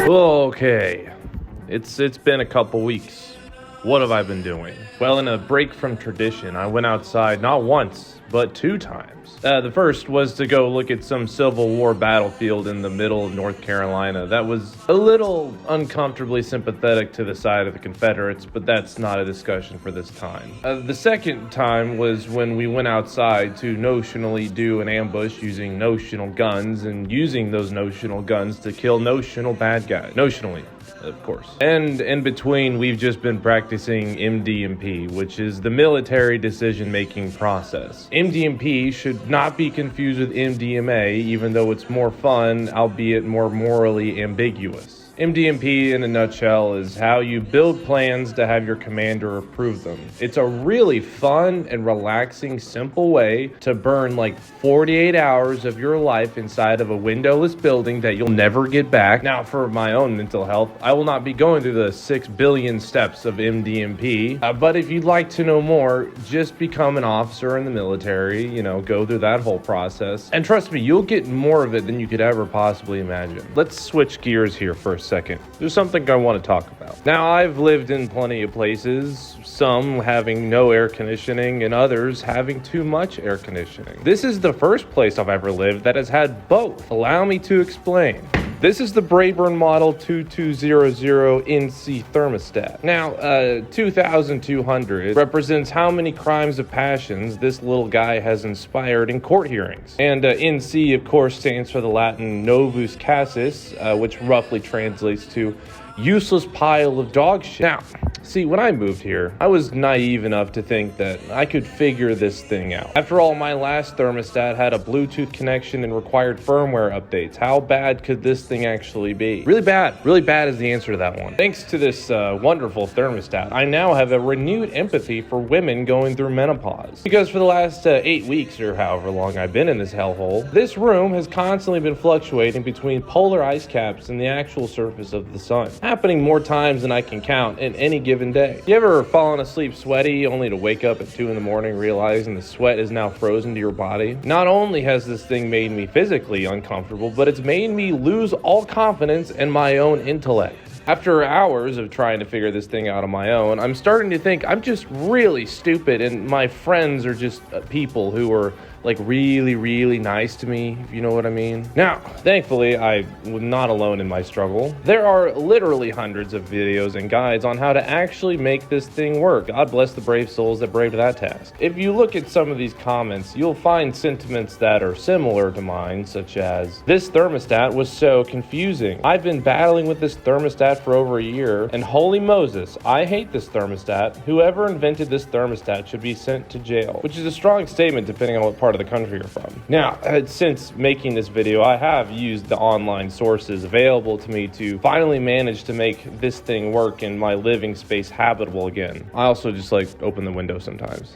Okay, it's been a couple weeks. What have I been doing? Well, in a break from tradition, I went outside not once, but 2 times. The first was to go look at some Civil War battlefield in the middle of North Carolina. That was a little uncomfortably sympathetic to the side of the Confederates, but that's not a discussion for this time. The second time was when we went outside to notionally do an ambush using notional guns and using those notional guns to kill notional bad guys. Notionally, of course. And in between, we've just been practicing MDMP, which is the military decision-making process. MDMP should not be confused with MDMA, even though it's more fun, albeit more morally ambiguous. MDMP, in a nutshell, is how you build plans to have your commander approve them. It's a really fun and relaxing, simple way to burn like 48 hours of your life inside of a windowless building that you'll never get back. Now, for my own mental health, I will not be going through the 6 billion steps of MDMP, but if you'd like to know more, just become an officer in the military, go through that whole process. And trust me, you'll get more of it than you could ever possibly imagine. Let's switch gears here for a second. There's something I want to talk about. Now, I've lived in plenty of places, some having no air conditioning and others having too much air conditioning. This is the first place I've ever lived that has had both. Allow me to explain. This is the Brayburn Model 2200 NC thermostat. Now, 2,200 represents how many crimes of passions this little guy has inspired in court hearings. And NC, of course, stands for the Latin Novus Cassis, which roughly translates to useless pile of dog shit. Now, see, when I moved here, I was naive enough to think that I could figure this thing out. After all, my last thermostat had a Bluetooth connection and required firmware updates. How bad could this thing actually be? Really bad. Really bad is the answer to that one. Thanks to this wonderful thermostat, I now have a renewed empathy for women going through menopause. Because for the last 8 weeks, or however long I've been in this hellhole, this room has constantly been fluctuating between polar ice caps and the actual surface of the sun, happening more times than I can count in any given day. You ever fallen asleep sweaty only to wake up at 2 in the morning realizing the sweat is now frozen to your body? Not only has this thing made me physically uncomfortable, but it's made me lose all confidence in my own intellect. After hours of trying to figure this thing out on my own, I'm starting to think I'm just really stupid and my friends are just people who are like really, really nice to me, if you know what I mean. Now, thankfully, I'm not alone in my struggle. There are literally hundreds of videos and guides on how to actually make this thing work. God bless the brave souls that braved that task. If you look at some of these comments, you'll find sentiments that are similar to mine, such as, "This thermostat was so confusing. I've been battling with this thermostat for over a year, and holy Moses, I hate this thermostat. Whoever invented this thermostat should be sent to jail," which is a strong statement depending on what part of the country you're from. Now, since making this video, I have used the online sources available to me to finally manage to make this thing work in my living space habitable again. I also just like open the window sometimes.